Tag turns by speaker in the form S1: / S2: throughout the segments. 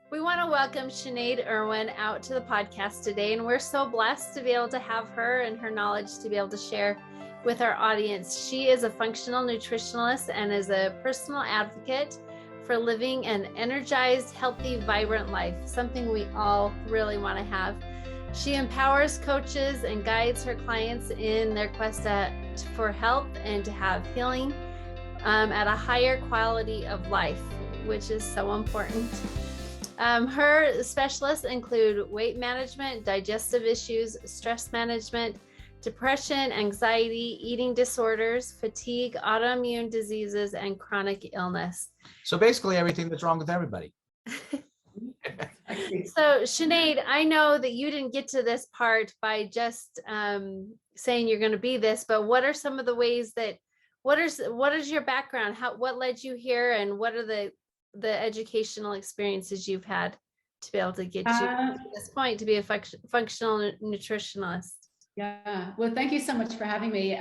S1: We want to welcome Sinead Urwin out to the podcast today, and we're so blessed to be able to have her and her knowledge to be able to share with our audience. She is a functional nutritionalist and is a personal advocate for living an energized, healthy, vibrant life, something we all really want to have. She empowers coaches and guides her clients in their quest for health and to have healing at a higher quality of life, which is so important. Her specialists include weight management, digestive issues, stress management, depression, anxiety, eating disorders, fatigue, autoimmune diseases, and chronic illness.
S2: So basically everything that's wrong with everybody.
S1: So Sinead, I know that you didn't get to this part by just saying you're going to be this, but what are some of the ways that, what is your background? What led you here, and what are the educational experiences you've had to be able to get you to this point to be a functional nutritionalist?
S3: Yeah, well, thank you so much for having me.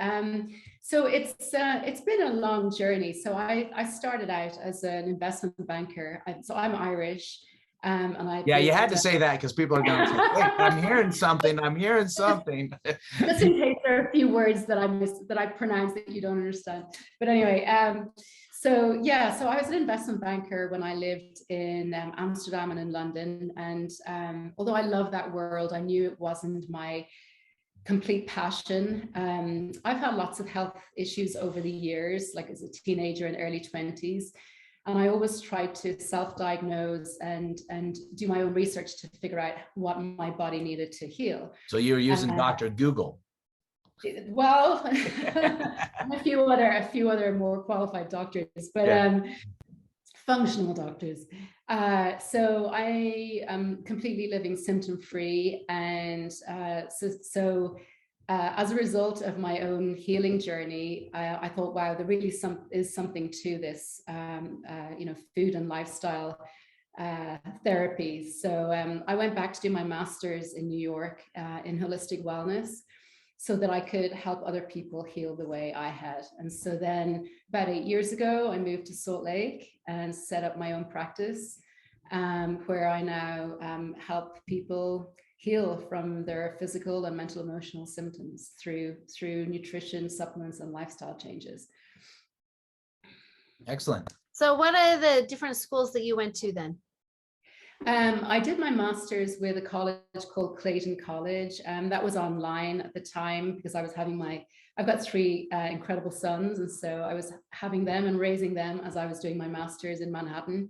S3: So it's been a long journey. So I started out as an investment banker. So I'm Irish.
S2: You had to say that because people are going to say, wait, I'm hearing something.
S3: Just in case there are a few words that I pronounce that you don't understand. But anyway, so I was an investment banker when I lived in Amsterdam and in London. And although I love that world, I knew it wasn't my complete passion. I've had lots of health issues over the years, like as a teenager and early 20s. And I always tried to self-diagnose and do my own research to figure out what my body needed to heal.
S2: So you were using Dr. Google.
S3: Well, a few other more qualified doctors, but functional doctors. So I am completely living symptom-free, and as a result of my own healing journey, I thought, wow, there really is something to this, food and lifestyle therapy. So I went back to do my master's in New York in holistic wellness, so that I could help other people heal the way I had. And so then about 8 years ago, I moved to Salt Lake and set up my own practice, where I now help people heal from their physical and mental emotional symptoms through nutrition, supplements, and lifestyle changes.
S2: Excellent.
S1: So what are the different schools that you went to then?
S3: I did my master's with a college called Clayton College. That was online at the time because I was I've got 3 incredible sons. And so I was having them and raising them as I was doing my master's in Manhattan.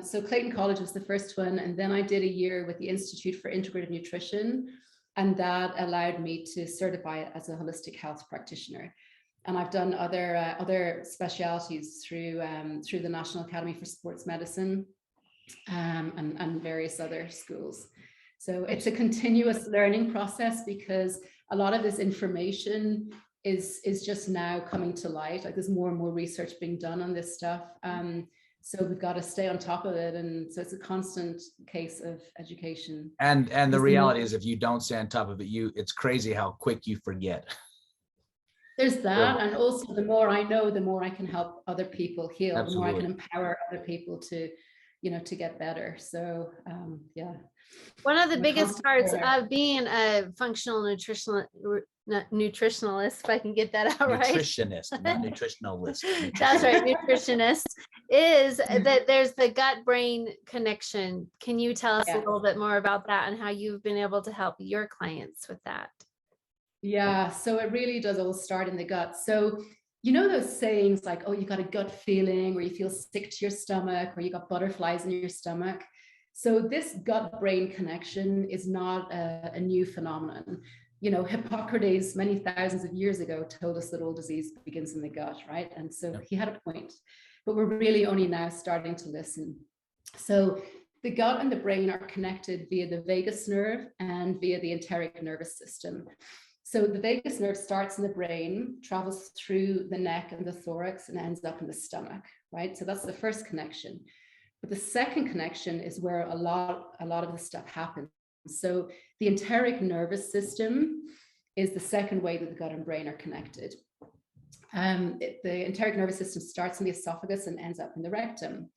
S3: So Clayton College was the first one. And then I did a year with the Institute for Integrative Nutrition. And that allowed me to certify as a holistic health practitioner. And I've done other specialties through the National Academy for Sports Medicine. And various other schools. So it's a continuous learning process because a lot of this information is just now coming to light. Like there's more and more research being done on this stuff. So we've got to stay on top of it. And so it's a constant case of education.
S2: And the reality is if you don't stay on top of it, it's crazy how quick you forget.
S3: There's that. And also the more I know, the more I can help other people heal. Absolutely. The more I can empower other people to get better. So
S1: one of the biggest parts of being a functional nutritionalist, if I can get that out right.
S2: Nutritionist, not nutritionalist.
S1: That's right, nutritionist, is that there's the gut-brain connection. Can you tell us a little bit more about that and how you've been able to help your clients with that?
S3: Yeah, so it really does all start in the gut. So you know those sayings like, oh, you got a gut feeling, or you feel sick to your stomach, or you got butterflies in your stomach. So this gut-brain connection is not a new phenomenon. Hippocrates, many thousands of years ago, told us that all disease begins in the gut, right? And so he had a point, but we're really only now starting to listen. So the gut and the brain are connected via the vagus nerve and via the enteric nervous system. So the vagus nerve starts in the brain, travels through the neck and the thorax, and ends up in the stomach, right? So that's the first connection. But the second connection is where a lot of the stuff happens. So the enteric nervous system is the second way that the gut and brain are connected. The enteric nervous system starts in the esophagus and ends up in the rectum.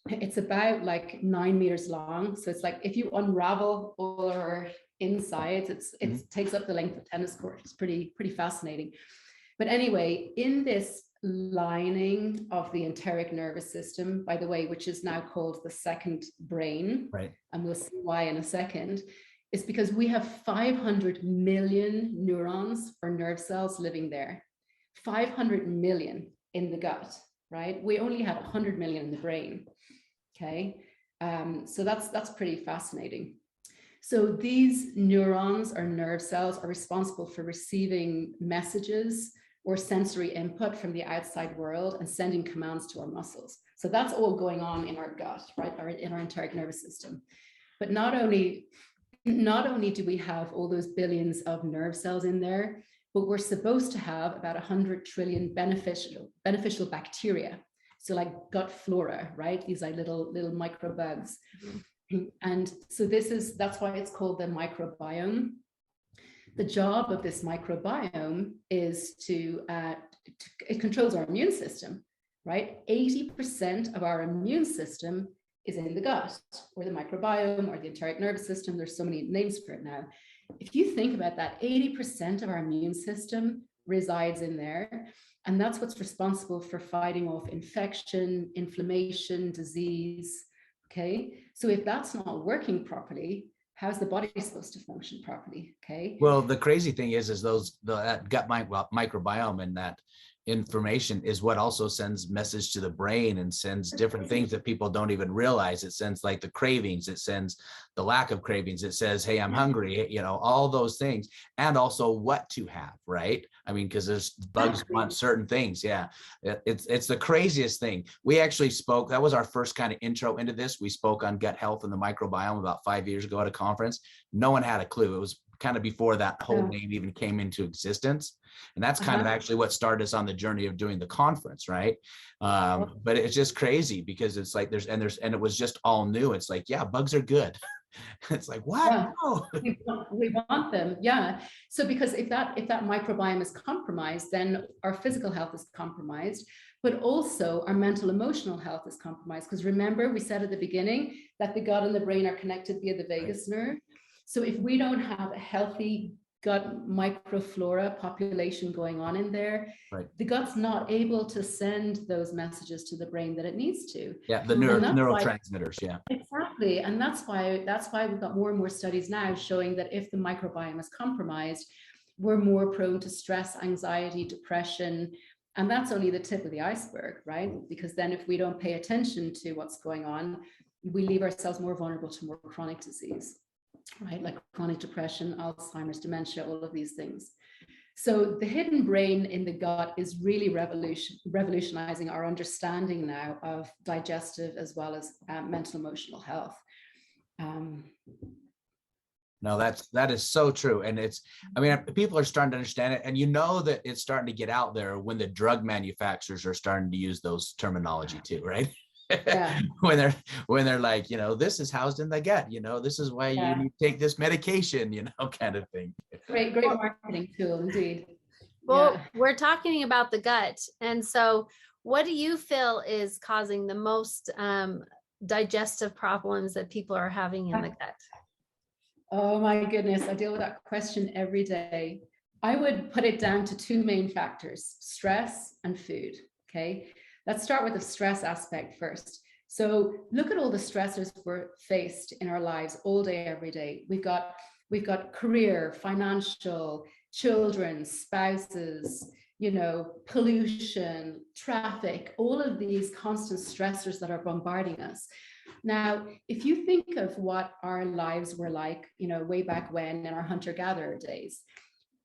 S3: It's about like 9 meters long. So it's like if you unravel all our insides, it takes up the length of tennis court. It's pretty fascinating. But anyway, in this lining of the enteric nervous system, by the way, which is now called the second brain,
S2: right,
S3: and we'll see why in a second, is because we have 500 million neurons or nerve cells living there. 500 million in the gut, right? We only have 100 million in the brain. Okay, so that's pretty fascinating. So these neurons or nerve cells are responsible for receiving messages or sensory input from the outside world and sending commands to our muscles. So that's all going on in our gut, right, or in our enteric nervous system. But not only do we have all those billions of nerve cells in there, but we're supposed to have about 100 trillion beneficial bacteria. So like gut flora, right? These are little microbugs. And so that's why it's called the microbiome. The job of this microbiome is it controls our immune system, right? 80% of our immune system is in the gut, or the microbiome, or the enteric nervous system. There's so many names for it now. If you think about that, 80% of our immune system resides in there. And that's what's responsible for fighting off infection, inflammation, disease. Okay. So if that's not working properly, how's the body supposed to function properly? Okay.
S2: Well, the crazy thing is that gut microbiome and that information is what also sends message to the brain and sends different things that people don't even realize. It sends like the cravings, it sends the lack of cravings, it says, hey, I'm hungry, all those things, and also what to have, right? I mean, because there's bugs want certain things. Yeah, it's the craziest thing. We actually spoke, that was our first kind of intro into this. We spoke on gut health and the microbiome about 5 years ago at a conference. No one had a clue. It was kind of before that whole name even came into existence. And that's kind of actually what started us on the journey of doing the conference, right? But it's just crazy because it's like and it was just all new. It's like, yeah, bugs are good. It's like, what?
S3: Yeah.
S2: No.
S3: We want them. Yeah. So because if that microbiome is compromised, then our physical health is compromised, but also our mental emotional health is compromised. Because remember, we said at the beginning that the gut and the brain are connected via the vagus nerve. So if we don't have a healthy gut microflora population going on in there, the gut's not able to send those messages to the brain that it needs to.
S2: Yeah, the neurotransmitters. Yeah,
S3: exactly. And that's why we've got more and more studies now showing that if the microbiome is compromised, we're more prone to stress, anxiety, depression. And that's only the tip of the iceberg, right? Because then if we don't pay attention to what's going on, we leave ourselves more vulnerable to more chronic disease, right? Like chronic depression, Alzheimer's, dementia, all of these things. So the hidden brain in the gut is really revolutionizing our understanding now of digestive as well as mental emotional health.
S2: No, that is so true. And people are starting to understand it. And that it's starting to get out there when the drug manufacturers are starting to use those terminology too, right? Yeah. when they're like, this is housed in the gut, this is why you need to take this medication, kind of thing.
S3: Great marketing tool indeed.
S1: Well, we're talking about the gut. And so what do you feel is causing the most digestive problems that people are having in the gut?
S3: Oh my goodness, I deal with that question every day. I would put it down to two main factors: stress and food. Okay. Let's start with the stress aspect first. So look at all the stressors we're faced in our lives all day, every day. We've got career, financial, children, spouses, pollution, traffic, all of these constant stressors that are bombarding us. Now, if you think of what our lives were like, way back when in our hunter-gatherer days,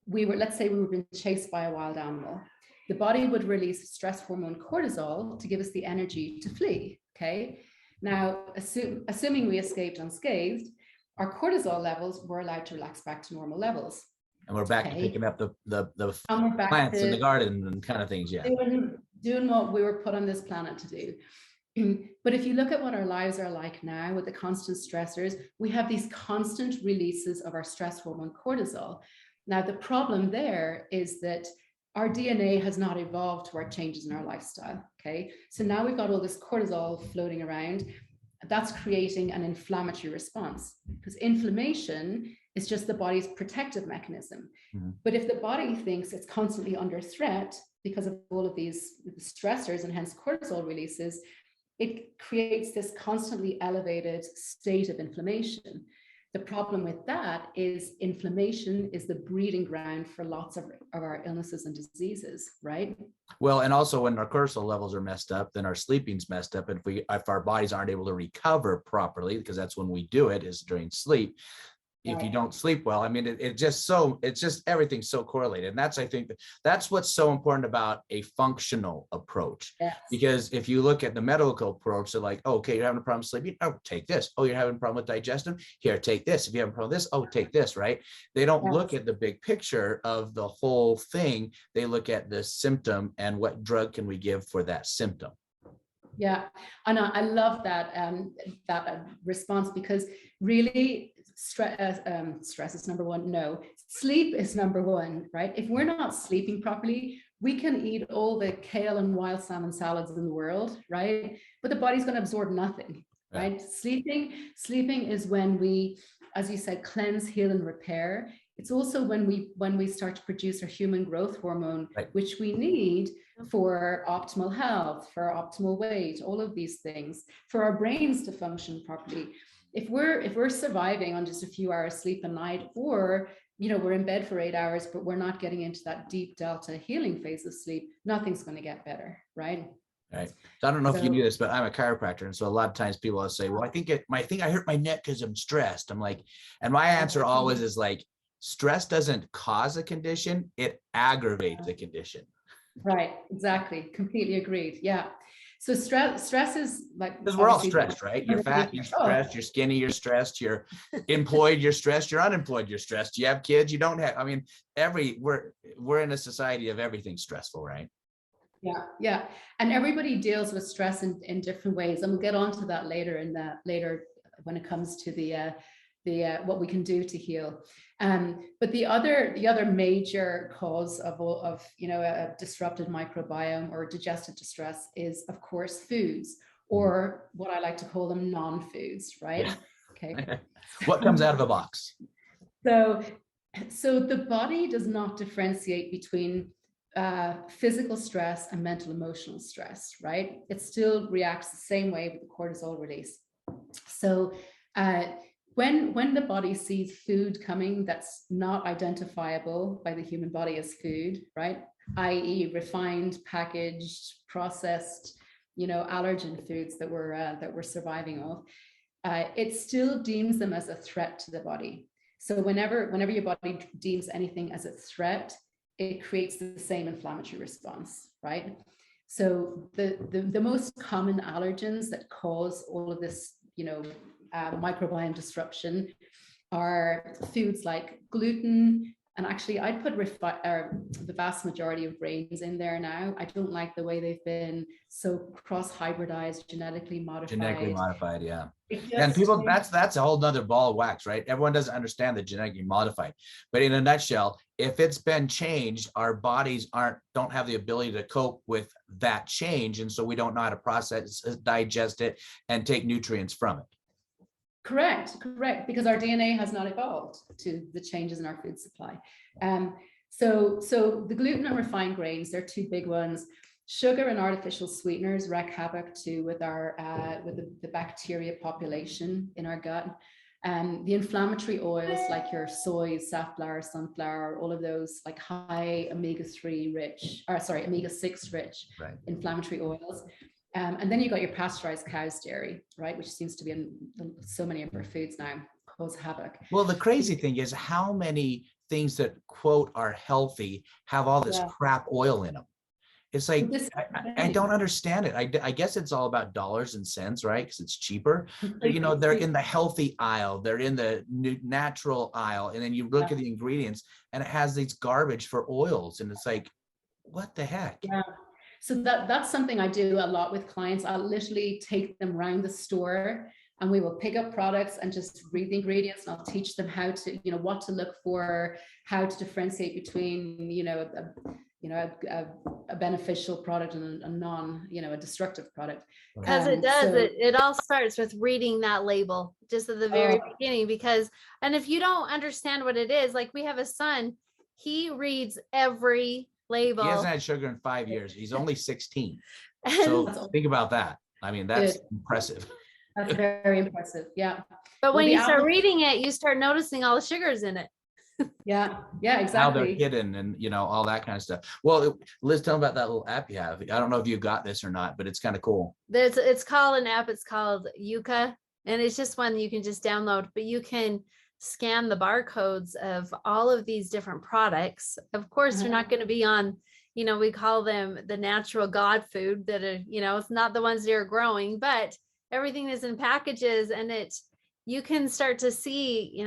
S3: let's say we were being chased by a wild animal. The body would release stress hormone cortisol to give us the energy to flee. Okay. Now, assuming we escaped unscathed, our cortisol levels were allowed to relax back to normal levels.
S2: And we're back to picking up the plants in the garden and kind of things. Yeah.
S3: Doing what we were put on this planet to do. But if you look at what our lives are like now with the constant stressors, we have these constant releases of our stress hormone cortisol. Now, the problem there is that our DNA has not evolved to our changes in our lifestyle. Okay. So now we've got all this cortisol floating around. That's creating an inflammatory response, because inflammation is just the body's protective mechanism.
S2: Mm-hmm.
S3: But if the body thinks it's constantly under threat because of all of these stressors and hence cortisol releases, it creates this constantly elevated state of inflammation. The problem with that is inflammation is the breeding ground for lots of our illnesses and diseases, right?
S2: Well, and also when our cortisol levels are messed up, then our sleeping's messed up. And if our bodies aren't able to recover properly, because that's when we do it, is during sleep. If you don't sleep well, I mean, it's just everything's so correlated. And I think that's what's so important about a functional approach.
S3: Yes.
S2: Because if you look at the medical approach, they're like, oh, okay, you're having a problem sleeping, oh, take this. Oh, you're having a problem with digestion, here, take this. If you have a problem with this, oh, take this, right? They don't look at the big picture of the whole thing. They look at the symptom and what drug can we give for that symptom.
S3: Yeah, and I love that response, because really stress is number one. No, sleep is number one, right? If we're not sleeping properly, we can eat all the kale and wild salmon salads in the world, right? But the body's going to absorb nothing, right? Sleeping is when we, as you said, cleanse, heal, and repair. It's also when we start to produce our human growth hormone, which we need for optimal health, for optimal weight, all of these things, for our brains to function properly. If we're surviving on just a few hours sleep a night, or we're in bed for 8 hours, but we're not getting into that deep delta healing phase of sleep, nothing's going to get better, right?
S2: Right. So I don't know if you knew this, but I'm a chiropractor. And so a lot of times people will say, well, I think I hurt my neck because I'm stressed. I'm like, and my answer always is like, stress doesn't cause a condition, it aggravates the condition.
S3: Right. Exactly. Completely agreed. Yeah. So stress is like,
S2: because we're all stressed, right? You're fat, you're stressed, you're skinny, you're stressed, you're employed, you're stressed, you're unemployed, you're stressed, you have kids, you don't have, I mean, we're in a society of everything stressful, right?
S3: Yeah. And everybody deals with stress in different ways. And we'll get on to that later when it comes to the what we can do to heal. But the other major cause of a disrupted microbiome or digestive distress is, of course, foods, or what I like to call them non-foods, right? Yeah. Okay.
S2: What comes out of the box?
S3: So the body does not differentiate between physical stress and mental emotional stress, right? It still reacts the same way with the cortisol release. So when the body sees food coming that's not identifiable by the human body as food, right? i.e. refined, packaged, processed, allergen foods that we're surviving off, it still deems them as a threat to the body. So whenever your body deems anything as a threat, it creates the same inflammatory response, right? So the most common allergens that cause all of this, microbiome disruption are foods like gluten, and actually I'd put the vast majority of grains in there now. I don't like the way they've been so cross-hybridized, genetically modified.
S2: Yeah. And people, that's a whole nother ball of wax, right? Everyone doesn't understand the genetically modified, but in a nutshell, if it's been changed, our bodies don't have the ability to cope with that change, and so we don't know how to process, digest it, and take nutrients from it.
S3: Correct, because our DNA has not evolved to the changes in our food supply. So the gluten and refined grains, they're two big ones. Sugar and artificial sweeteners wreak havoc too with the bacteria population in our gut. The inflammatory oils like your soy, safflower, sunflower, all of those like high omega-6 rich inflammatory oils. And then you got your pasteurized cow's dairy, right, which seems to be in so many of our foods now, cause havoc.
S2: Well, the crazy thing is how many things that quote are healthy have all this crap oil in them. It's like, I don't understand it. I guess it's all about dollars and cents, right? Because it's cheaper. But, they're in the healthy aisle, they're in the natural aisle, and then you look at the ingredients and it has these garbage for oils, and it's like, what the heck?
S3: Yeah. So that's something I do a lot with clients. I'll literally take them around the store and we will pick up products and just read the ingredients, and I'll teach them how to, what to look for, how to differentiate between, a beneficial product and a non, a destructive product.
S1: Because it does, it all starts with reading that label just at the very beginning, and if you don't understand what it is, like we have a son, he reads every label.
S2: He hasn't had sugar in 5 years. He's only 16. So think about that. I mean, that's impressive.
S3: That's very impressive. Yeah.
S1: But when you start reading it, you start noticing all the sugars in it.
S3: Yeah, exactly.
S2: How they're hidden and, all that kind of stuff. Well, Liz, tell me about that little app you have. I don't know if you got this or not, but it's kind of cool.
S1: It's called an app. It's called Yuka, and it's just one you can just download, but you can scan the barcodes of all of these different products. Of course, they're not going to be on, we call them the natural God food that are, it's not the ones that are growing, but everything is in packages, and you can start to see,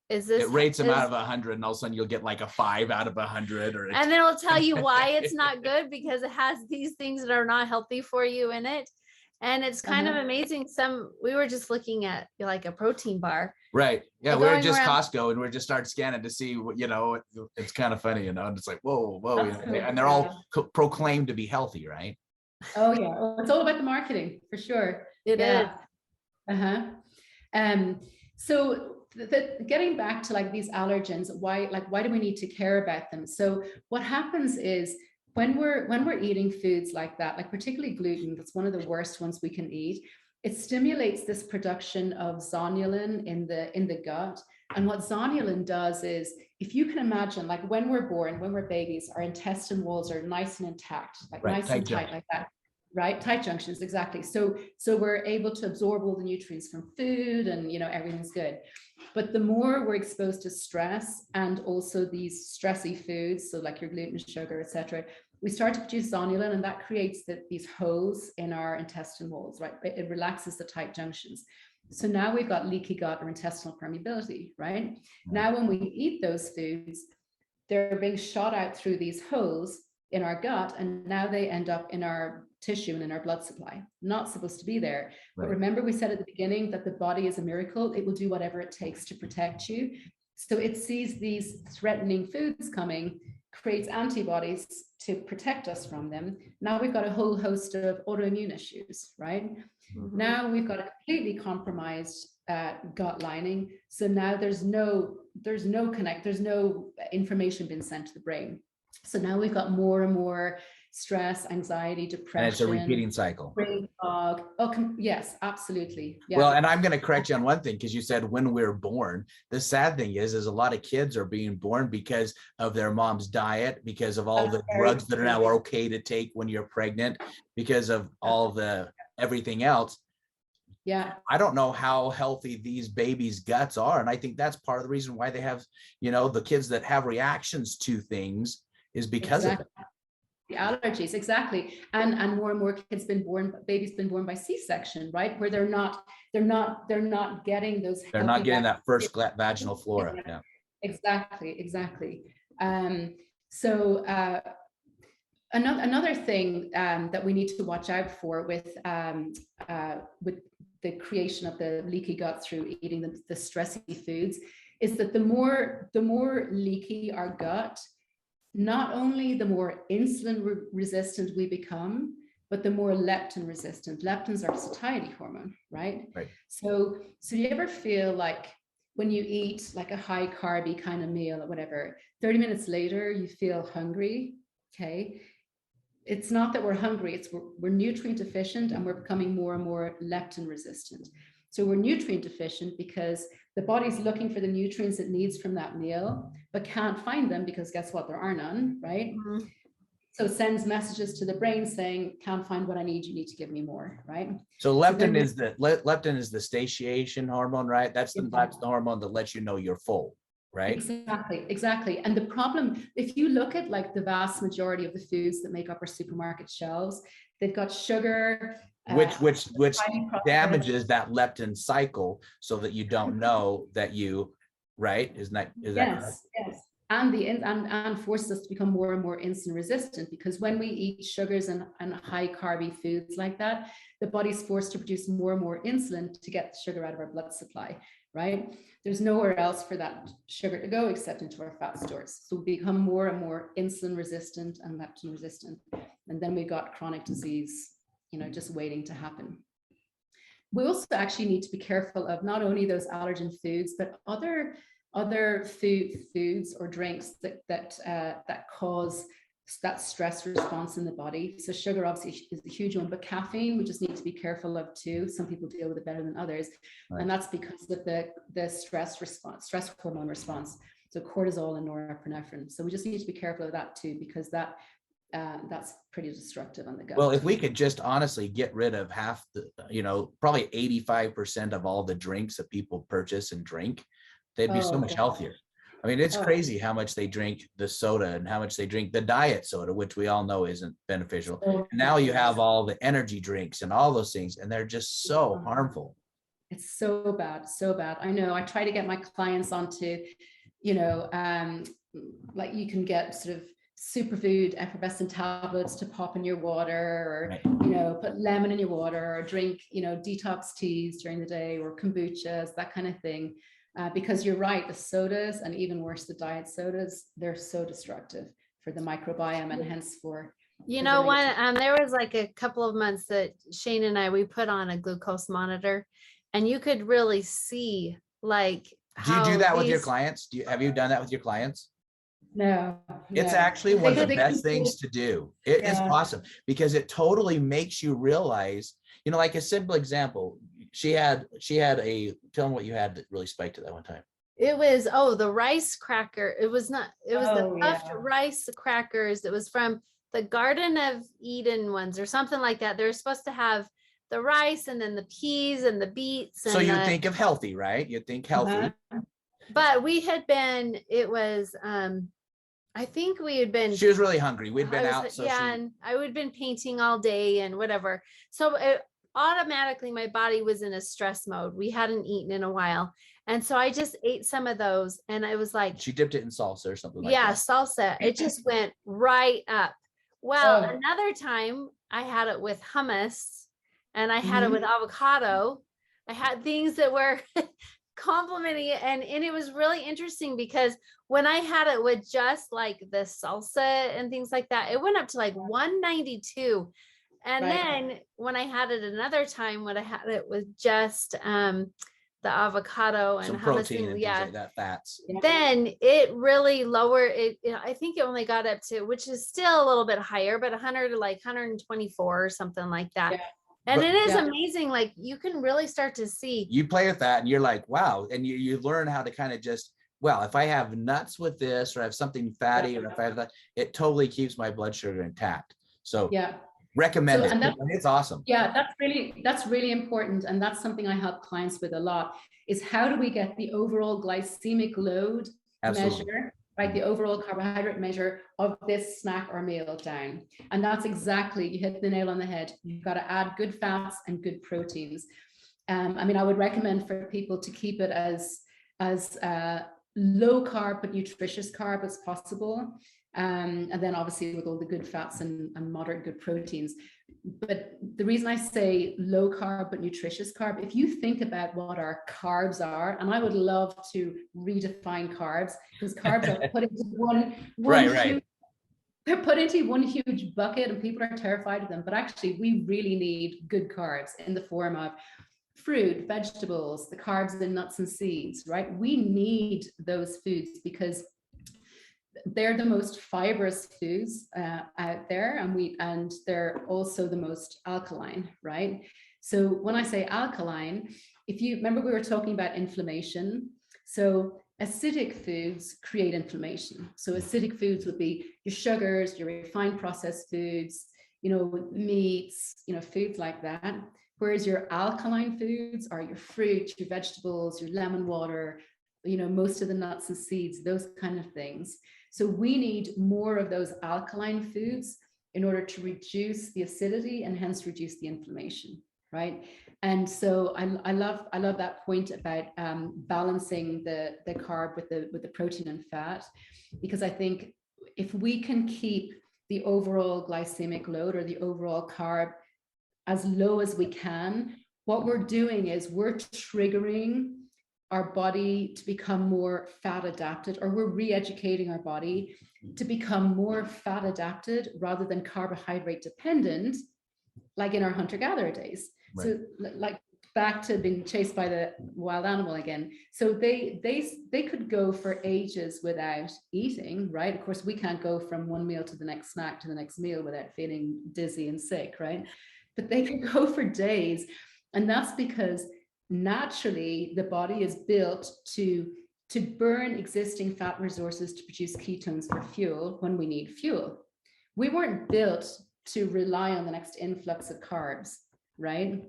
S1: is this,
S2: it rates them out of 100, and all of a sudden you'll get like a 5 out of 100,
S1: and then it'll tell you why it's not good, because it has these things that are not healthy for you in it. And it's kind of amazing. We were just looking at like a protein bar.
S2: Right. Yeah. We were just Costco, and we just started scanning to see what, it's kind of funny, and it's like, whoa. And they're all proclaimed to be healthy, right?
S3: Oh yeah. Well, it's all about the marketing for sure.
S1: It is.
S3: So getting back to like these allergens, why do we need to care about them? So what happens is when we're eating foods like that, like particularly gluten, that's one of the worst ones we can eat. It stimulates this production of zonulin in the gut. And what zonulin does is, if you can imagine, like when we're born, when we're babies, our intestine walls are nice and intact, like nice and tight like that. Right, tight junctions, exactly. So we're able to absorb all the nutrients from food, and everything's good. But the more we're exposed to stress, and also these stressy foods, so like your gluten, sugar, etc., we start to produce zonulin, and that creates these holes in our intestine walls. Right, it relaxes the tight junctions. So now we've got leaky gut or intestinal permeability. Right, now when we eat those foods, they're being shot out through these holes in our gut, and now they end up in our tissue and in our blood supply. Not supposed to be there. But remember, we said at the beginning that the body is a miracle. It will do whatever it takes to protect you. So it sees these threatening foods coming, creates antibodies to protect us from them. Now we've got a whole host of autoimmune issues, right? Now we've got a completely compromised gut lining. So now there's no information being sent to the brain. So now we've got more and more stress, anxiety, depression.
S2: And it's a repeating cycle.
S3: Brain fog. Yes, absolutely. Yeah.
S2: Well, and I'm going to correct you on one thing, because you said when we're born. The sad thing is a lot of kids are being born because of their mom's diet, because of all the drugs that are now okay to take when you're pregnant, because of all the everything else.
S3: Yeah.
S2: I don't know how healthy these babies' guts are. And I think that's part of the reason why they have, the kids that have reactions to things is because of it.
S3: The allergies, exactly. And more babies been born by C-section, right? Where they're not getting those.
S2: They're not getting that first vaginal flora. Yeah.
S3: Exactly. So another thing that we need to watch out for with the creation of the leaky gut through eating the stressy foods is that the more leaky our gut, not only the more insulin resistant we become, but the more leptin resistant. Leptin's our satiety hormone, right? So you ever feel like when you eat like a high carby kind of meal or whatever, 30 minutes later, you feel hungry, okay? It's not that we're hungry, it's we're nutrient deficient, and we're becoming more and more leptin resistant. So we're nutrient deficient because the body's looking for the nutrients it needs from that meal, but can't find them because guess what? There are none, right? So it sends messages to the brain saying, can't find what I need, you need to give me more, right?
S2: So leptin is the satiation hormone, right? That's the hormone that lets you know you're full, right?
S3: Exactly. And the problem, if you look at like the vast majority of the foods that make up our supermarket shelves, they've got sugar,
S2: which damages that leptin cycle, so that you don't know that you, right? Is that correct?
S3: Yes. And forces us to become more and more insulin resistant, because when we eat sugars and high carby foods like that, the body's forced to produce more and more insulin to get the sugar out of our blood supply, right? There's nowhere else for that sugar to go except into our fat stores. So we become more and more insulin resistant and leptin resistant. And then we got chronic disease, just waiting to happen. We also actually need to be careful of not only those allergen foods, but other foods or drinks that cause that stress response in the body. So sugar obviously is a huge one, but caffeine we just need to be careful of too. Some people deal with it better than others. Right. And that's because of the stress hormone response. So cortisol and norepinephrine. So we just need to be careful of that too, because that's pretty destructive on the gut.
S2: Well, if we could just honestly get rid of half the, probably 85% of all the drinks that people purchase and drink, they'd be so much healthier. I mean, it's crazy how much they drink the soda and how much they drink the diet soda, which we all know isn't beneficial. And now you have all the energy drinks and all those things, and they're just so harmful.
S3: It's so bad, so bad. I know. I try to get my clients onto, like you can get sort of superfood effervescent tablets to pop in your water, or put lemon in your water, or drink detox teas during the day, or kombuchas, that kind of thing. Because you're right, the sodas, and even worse, the diet sodas, they're so destructive for the microbiome, and hence for
S1: there was like a couple of months that Shane and we put on a glucose monitor, and you could really see like how
S2: do you do that with your clients? Have you done that with your clients?
S3: No.
S2: It's actually one of the best things to do. It is awesome because it totally makes you realize, like a simple example. She had tell them what you had that really spiked at that one time.
S1: It was, the rice cracker. It was the puffed rice crackers. It was from the Garden of Eden ones or something like that. They're supposed to have the rice and then the peas and the beets. And
S2: so you think of healthy, right? You think healthy.
S1: But we had been, I think we had been.
S2: She was really hungry. We'd been out.
S1: And I would been painting all day and whatever. So automatically my body was in a stress mode. We hadn't eaten in a while. And so I just ate some of those, and I was like,
S2: she dipped it in salsa or something like that.
S1: Yeah, salsa. It just went right up. Well, another time I had it with hummus, and I had it with avocado. I had things that were complimenting it. And it was really interesting because when I had it with just like the salsa and things like that, it went up to like 192. And then when I had it another time, when I had it with just the avocado and
S2: some
S1: hummus
S2: protein and things like that, fats,
S1: then it really lowered it. I think it only got up to, which is still a little bit higher, but 100 to like 124 or something like that. Yeah. And it is amazing. Like you can really start to see.
S2: You play with that and you're like, wow. And you learn how to kind of just, well, if I have nuts with this, or I have something fatty, or if I have that, it totally keeps my blood sugar intact. So recommend it. And it's awesome.
S3: Yeah, that's really important. And that's something I help clients with a lot, is how do we get the overall glycemic load measure, right? The overall carbohydrate measure of this snack or meal down. And that's exactly, you hit the nail on the head. You've got to add good fats and good proteins. I would recommend for people to keep it as low carb but nutritious carb as possible. And then obviously with all the good fats and moderate good proteins. But the reason I say low carb but nutritious carb, if you think about what our carbs are, and I would love to redefine carbs, because carbs are put into one they're put into one huge bucket and people are terrified of them. But actually we really need good carbs in the form of fruit, vegetables, the carbs in nuts and seeds, right? We need those foods because they're the most fibrous foods out there, and they're also the most alkaline, right? So when I say alkaline, if you remember, we were talking about inflammation. So acidic foods create inflammation. So acidic foods would be your sugars, your refined processed foods, meats, foods like that. Whereas your alkaline foods are your fruit, your vegetables, your lemon water, most of the nuts and seeds, those kind of things. So we need more of those alkaline foods in order to reduce the acidity and hence reduce the inflammation, right? And so I love that point about balancing the carb with the protein and fat, because I think if we can keep the overall glycemic load or the overall carb as low as we can, what we're doing is we're triggering our body to become more fat adapted, or we're re-educating our body to become more fat adapted rather than carbohydrate dependent, like in our hunter-gatherer days. Right. So like back to being chased by the wild animal again. So they could go for ages without eating, right? Of course, we can't go from one meal to the next snack to the next meal without feeling dizzy and sick, right? But they can go for days. And that's because naturally the body is built to burn existing fat resources to produce ketones for fuel when we need fuel. We weren't built to rely on the next influx of carbs, right?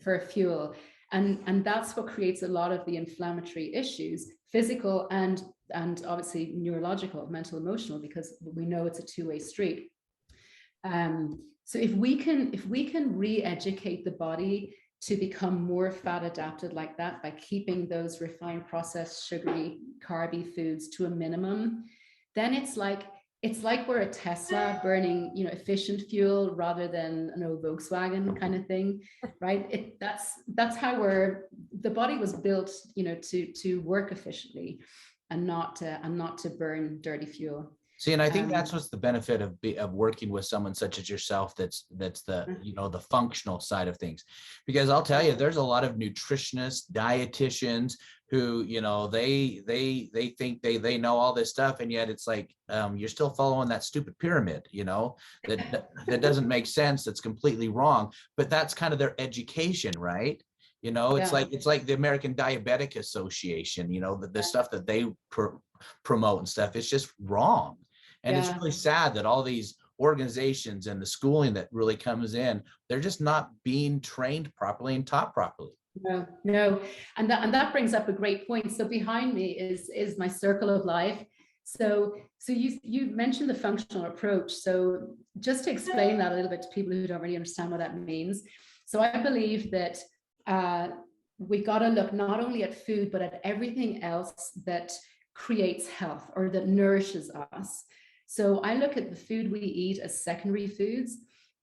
S3: For fuel. And that's what creates a lot of the inflammatory issues, physical and obviously neurological, mental, emotional, because we know it's a two-way street. So if we can re-educate the body to become more fat adapted like that by keeping those refined, processed, sugary, carby foods to a minimum, then it's like we're a Tesla burning, efficient fuel rather than an old Volkswagen kind of thing, right? That's how the body was built, to work efficiently and not to burn dirty fuel.
S2: See, and I think that's what's the benefit of working with someone such as yourself. That's the, the functional side of things, because I'll tell you, there's a lot of nutritionists, dietitians who, they think they know all this stuff. And yet it's like, you're still following that stupid pyramid, that doesn't make sense. That's completely wrong, but that's kind of their education, right? It's like the American Diabetic Association, the stuff that they promote and stuff. It's just wrong. And it's really sad that all these organizations and the schooling that really comes in, they're just not being trained properly and taught properly.
S3: No. And that brings up a great point. So behind me is my circle of life. So you mentioned the functional approach. So just to explain that a little bit to people who don't really understand what that means. So I believe that we got to look not only at food, but at everything else that creates health or that nourishes us. So I look at the food we eat as secondary foods,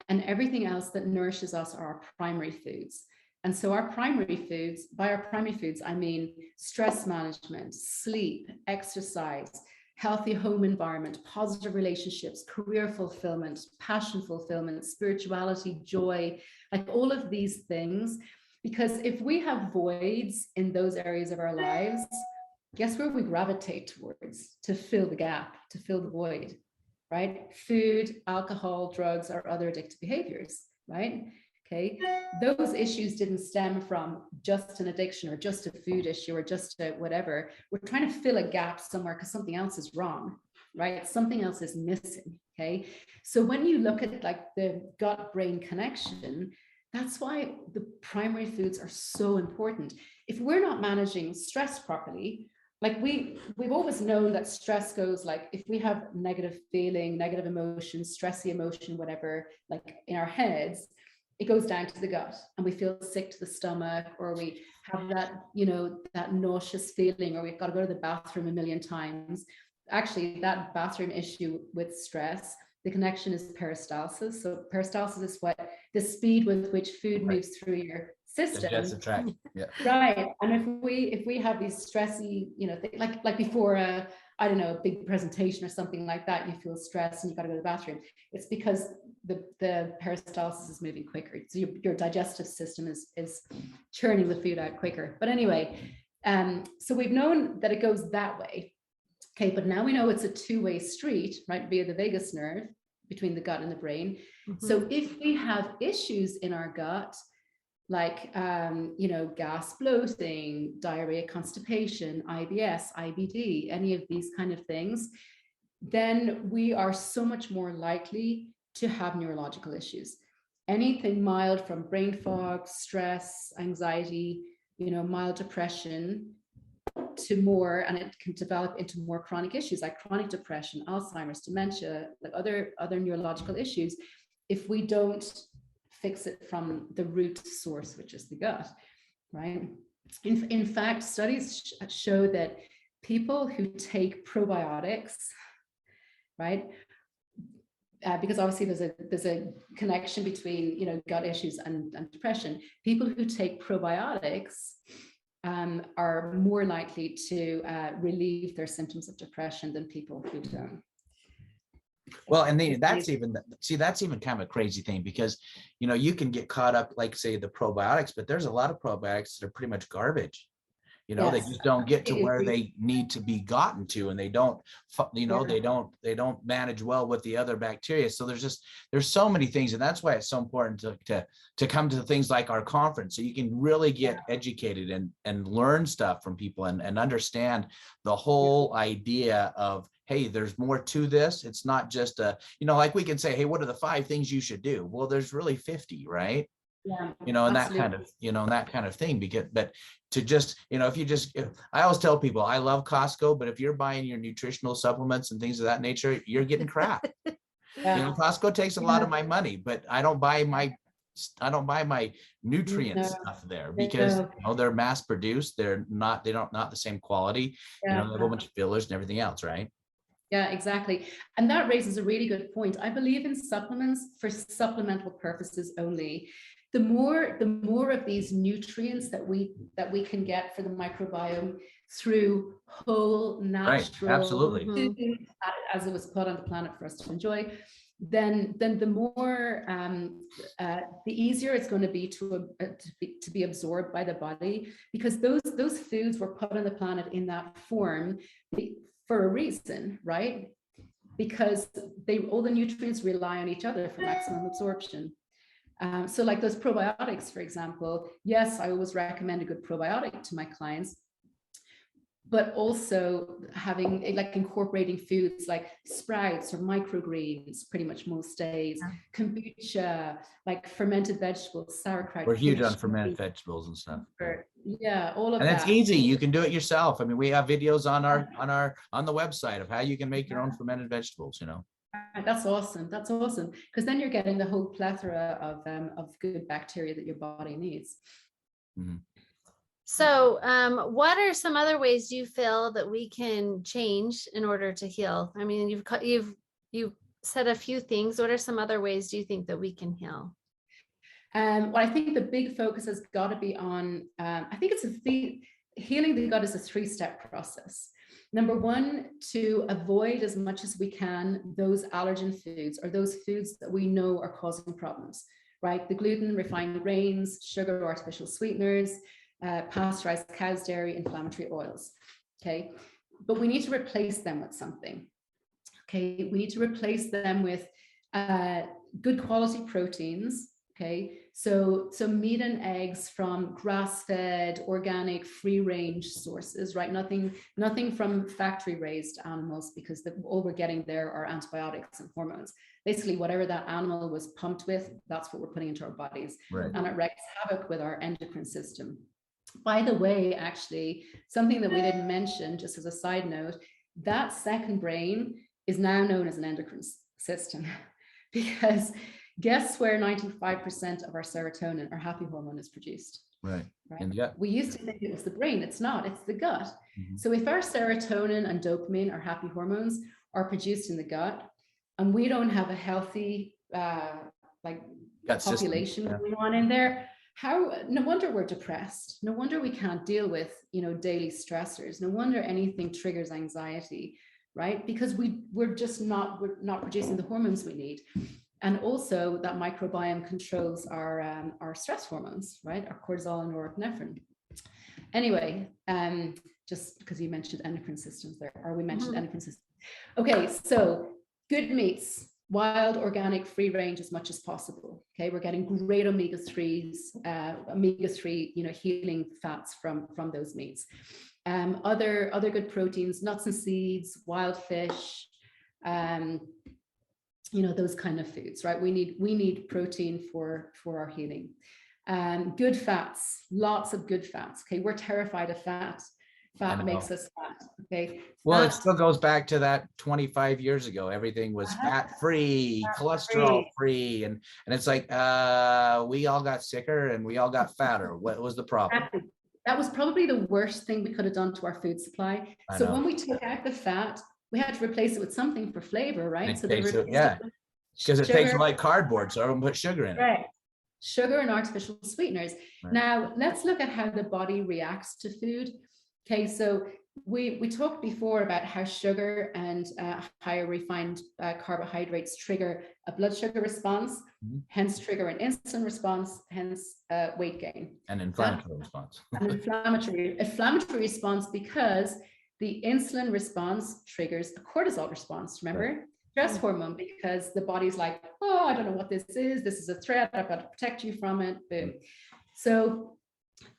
S3: and everything else that nourishes us are our primary foods. And so our primary foods, by our primary foods, I mean stress management, sleep, exercise, healthy home environment, positive relationships, career fulfillment, passion fulfillment, spirituality, joy, like all of these things. Because if we have voids in those areas of our lives, guess where we gravitate towards to fill the gap, to fill the void, right? Food, alcohol, drugs, or other addictive behaviors, right? Okay, those issues didn't stem from just an addiction or just a food issue or just a whatever. We're trying to fill a gap somewhere because something else is wrong, right? Something else is missing, okay? So when you look at like the gut-brain connection, that's why the primary foods are so important. If we're not managing stress properly, like we've always known that stress goes like, if we have negative feeling, negative emotion, stressy emotion, whatever, like in our heads, it goes down to the gut and we feel sick to the stomach, or we have that, that nauseous feeling, or we've got to go to the bathroom a million times. Actually, that bathroom issue with stress, the connection is peristalsis. So peristalsis is what the speed with which food moves through your system. Right. And if we have these stressy, like before I don't know, a big presentation or something like that, you feel stressed and you got to go to the bathroom. It's because the peristalsis is moving quicker. So your digestive system is churning the food out quicker. But anyway, so we've known that it goes that way. Okay, but now we know it's a two-way street, right, via the vagus nerve between the gut and the brain. Mm-hmm. So if we have issues in our gut, like, gas, bloating, diarrhea, constipation, IBS, IBD, any of these kind of things, then we are so much more likely to have neurological issues. Anything mild from brain fog, stress, anxiety, mild depression, to more, and it can develop into more chronic issues like chronic depression, Alzheimer's, dementia, like other neurological issues, if we don't fix it from the root source, which is the gut, right? In fact, studies show that people who take probiotics, right, because obviously there's a connection between, you know, gut issues and depression. People who take probiotics are more likely to relieve their symptoms of depression than people who don't.
S2: Well, and that's even kind of a crazy thing, because, you know, you can get caught up, like, say, the probiotics, but there's a lot of probiotics that are pretty much garbage. You know, they just don't get to where they need to be gotten to, and they don't, you know, they don't manage well with the other bacteria. So there's so many things, and that's why it's so important to come to things like our conference, so you can really get educated and learn stuff from people and understand the whole idea of, hey, there's more to this. It's not just you know, like we can say, hey, what are the 5 things you should do? Well, there's really 50, right?
S3: Yeah,
S2: you know, and
S3: absolutely.
S2: that kind of, you know, that kind of thing. But to just, you know, I always tell people, I love Costco, but if you're buying your nutritional supplements and things of that nature, you're getting crap. You know, Costco takes a lot of my money, but I don't buy my nutrient stuff there, because you know, they're mass produced. They're not the same quality. You know, they have a bunch of fillers and everything else, right?
S3: Yeah, exactly. And that raises a really good point. I believe in supplements for supplemental purposes only. The more of these nutrients that we can get for the microbiome through whole natural,
S2: right, absolutely,
S3: food, as it was put on the planet for us to enjoy, then the more the easier it's going to be to be absorbed by the body, because those foods were put on the planet in that form for a reason, right? Because all the nutrients rely on each other for maximum absorption. So like those probiotics, for example, yes, I always recommend a good probiotic to my clients, but also having, like, incorporating foods like sprouts or microgreens pretty much most days, kombucha, like fermented vegetables, sauerkraut.
S2: We're huge on fermented vegetables and stuff.
S3: Yeah, all of that.
S2: And it's easy. You can do it yourself. I mean, we have videos on the website of how you can make your own fermented vegetables, you know.
S3: That's awesome. That's awesome. Because then you're getting the whole plethora of good bacteria that your body needs.
S2: Mm-hmm.
S1: So what are some other ways you feel that we can change in order to heal? I mean, you've said a few things. What are some other ways do you think that we can heal?
S3: Well, I think the big focus has got to be on, I think healing the gut is a 3-step process. Number 1, to avoid as much as we can those allergen foods, or those foods that we know are causing problems, right? The gluten, refined grains, sugar, artificial sweeteners, pasteurized cow's dairy, inflammatory oils. Okay, but we need to replace them with something. Okay, we need to replace them with good quality proteins. Okay, so meat and eggs from grass-fed, organic, free-range sources, right? Nothing from factory-raised animals, because all we're getting there are antibiotics and hormones. Basically, whatever that animal was pumped with, that's what we're putting into our bodies,
S2: right.
S3: And it wreaks havoc with our endocrine system. By the way, actually, something that we didn't mention, just as a side note, that second brain is now known as an endocrine system, because guess where 95% of our serotonin, our happy hormone, is produced?
S2: Right.
S3: In the gut. We used to think it was the brain. It's not. It's the gut. Mm-hmm. So if our serotonin and dopamine, our happy hormones, are produced in the gut, and we don't have a healthy gut population going on in there, no wonder we're depressed. No wonder we can't deal with, you know, daily stressors. No wonder anything triggers anxiety, right? Because we're not producing the hormones we need. And also that microbiome controls our stress hormones, right? Our cortisol and norepinephrine. Anyway, just because you mentioned endocrine systems there, or we mentioned endocrine systems. Okay, so good meats, wild, organic, free range as much as possible. Okay, we're getting great omega-3s, you know, healing fats from those meats. Other good proteins, nuts and seeds, wild fish, you know, those kind of foods, right? We need protein for our healing. Good fats, lots of good fats. Okay, we're terrified of fat. Fat makes us fat. Okay.
S2: Well, it still goes back to that 25 years ago. Everything was fat-free, cholesterol-free, and it's like we all got sicker and we all got fatter. What was the problem?
S3: Exactly. That was probably the worst thing we could have done to our food supply. So when we took out the fat, we had to replace it with something for flavor, right? So
S2: Because it tastes
S3: Sugar,
S2: like cardboard, so everyone put sugar in it.
S3: right. Sugar and artificial sweeteners.
S2: Right.
S3: Now, let's look at how the body reacts to food. Okay, so we talked before about how sugar and higher refined carbohydrates trigger a blood sugar response, hence trigger an insulin response, hence weight gain.
S2: An inflammatory response.
S3: An inflammatory response because the insulin response triggers a cortisol response, remember? Right. Stress hormone, because the body's like, oh, I don't know what this is a threat, I've got to protect you from it. Boom. So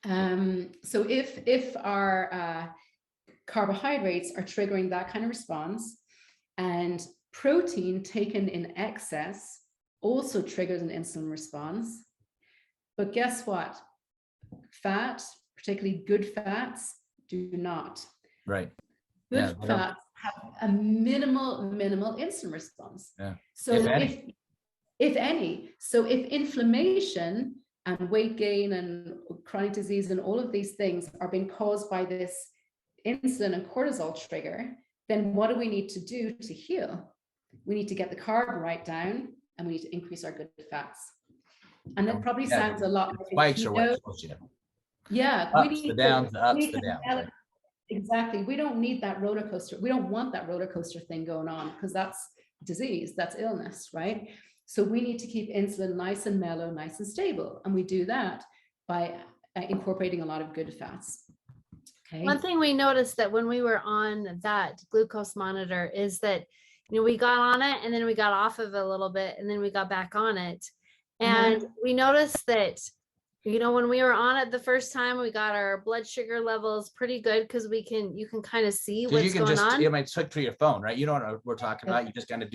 S3: if our carbohydrates are triggering that kind of response, and protein taken in excess also triggers an insulin response. But guess what? Fat, particularly good fats, do not.
S2: Right.
S3: Good fats have a minimal insulin response.
S2: Yeah.
S3: So if any, so if inflammation and weight gain and chronic disease and all of these things are being caused by this insulin and cortisol trigger, then what do we need to do to heal? We need to get the carb right down, and we need to increase our good fats. And that probably sounds a lot like
S2: spikes are what supposed to.
S3: Yeah,
S2: ups, the downs, the ups, the downs. Right?
S3: Exactly. We don't need that roller coaster. We don't want that roller coaster thing going on, because that's disease, that's illness, right? So we need to keep insulin nice and mellow, nice and stable. And we do that by incorporating a lot of good fats. Okay.
S1: One thing we noticed that when we were on that glucose monitor is that, you know, we got on it and then we got off of it a little bit and then we got back on it. And we noticed that, you know, when we were on it the first time, we got our blood sugar levels pretty good, because you can kind of see what's going on.
S2: You might click through your phone, right? You know what we're talking about. You just kind of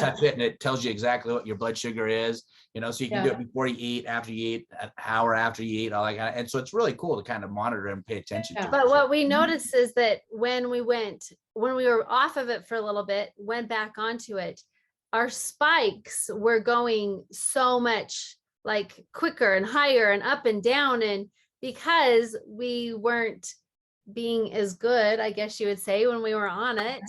S2: touch it and it tells you exactly what your blood sugar is, you know, so you can do it before you eat, after you eat, an hour after you eat, all that kind of, and so it's really cool to kind of monitor and pay attention to.
S1: But what we noticed is that when we were off of it for a little bit, went back onto it, our spikes were going so much like quicker and higher and up and down. And because we weren't being as good, I guess you would say, when we were on it.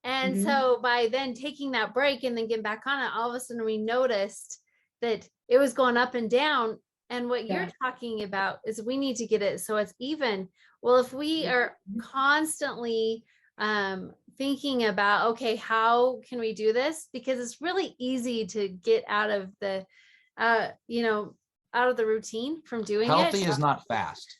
S1: And so by then taking that break and then getting back on it, all of a sudden we noticed that it was going up and down. And what you're talking about is we need to get it so it's even. Well, if we are constantly thinking about, okay, how can we do this? Because it's really easy to get out of the out of the routine from doing
S2: healthy is not fast,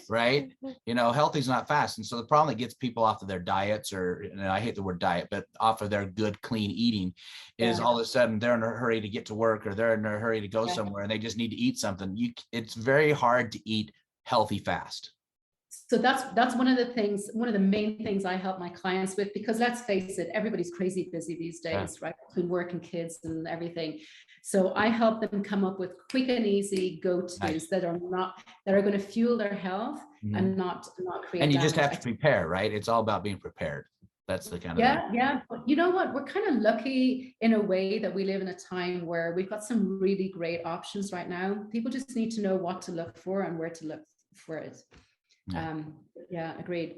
S2: right? You know, healthy is not fast. And so the problem that gets people off of their diets, or, and I hate the word diet, but off of their good, clean eating, is all of a sudden they're in a hurry to get to work, or they're in a hurry to go somewhere, and they just need to eat something. It's very hard to eat healthy fast.
S3: So that's one of the main things I help my clients with, because let's face it, everybody's crazy busy these days, right? Between work and kids and everything. So I help them come up with quick and easy go-tos that are going to fuel their health and not create.
S2: And you just have to prepare, right? It's all about being prepared. That's the kind of
S3: yeah. But you know what? We're kind of lucky in a way that we live in a time where we've got some really great options right now. People just need to know what to look for and where to look for it. Agreed.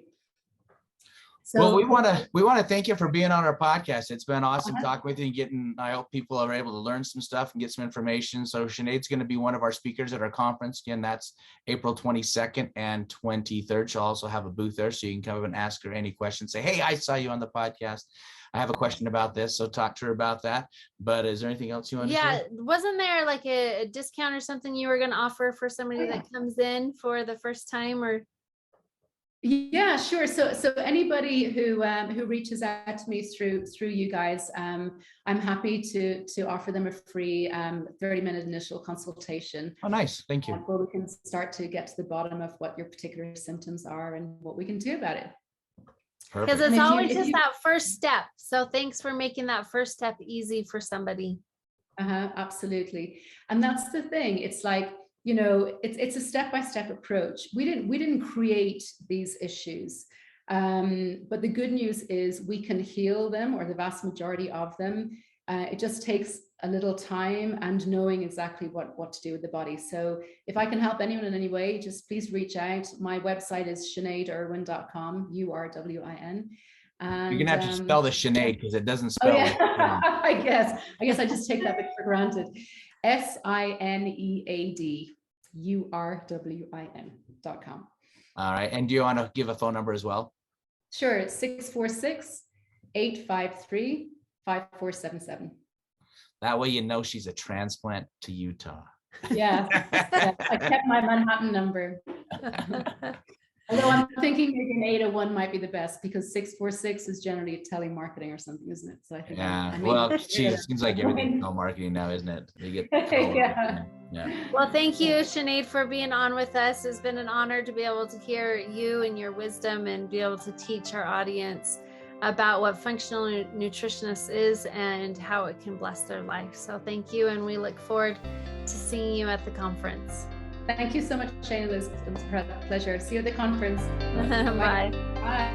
S3: So,
S2: well, we want to thank you for being on our podcast. It's been awesome talking with you and I hope people are able to learn some stuff and get some information. So Sinead's going to be one of our speakers at our conference. Again, that's April 22nd and 23rd. She'll also have a booth there, so you can come and ask her any questions. Say, hey, I saw you on the podcast. I have a question about this, so talk to her about that. But is there anything else you want to say?
S1: Wasn't there like a discount or something you were going to offer for somebody that comes in for the first time, or?
S3: Yeah, sure. So anybody who reaches out to me through you guys, I'm happy to offer them a free 30-minute initial consultation.
S2: Oh, nice. Thank you.
S3: Where we can start to get to the bottom of what your particular symptoms are and what we can do about it.
S1: Because it's always just that first step. So thanks for making that first step easy for somebody.
S3: Absolutely. And that's the thing. It's like, you know, it's a step-by-step approach. We didn't create these issues, but the good news is we can heal them, or the vast majority of them. It just takes a little time and knowing exactly what to do with the body. So if I can help anyone in any way, just please reach out. My website is sineadurwin.com, URWIN. And,
S2: you're gonna have to spell the Sinead because it doesn't spell.
S3: Oh, yeah. I guess I just take that bit for granted. SINEAD URWIN.com.
S2: All right. And do you want to give a phone number as well?
S3: Sure. It's 646-853-5477.
S2: That way, you know, she's a transplant to Utah.
S3: Yeah. I kept my Manhattan number. Although I'm thinking maybe an 801 might be the best, because 646 is generally telemarketing or something, isn't it? So I think.
S2: Yeah. Well, geez, it seems like everything's telemarketing now, isn't it? They get yeah.
S1: Well, thank you, Sinead, for being on with us. It's been an honor to be able to hear you and your wisdom and be able to teach our audience about what functional nutritionist is and how it can bless their life. So thank you, and we look forward to seeing you at the conference.
S3: Thank you so much, Shane. It was a pleasure. See you at the conference.
S1: Bye.
S3: Bye.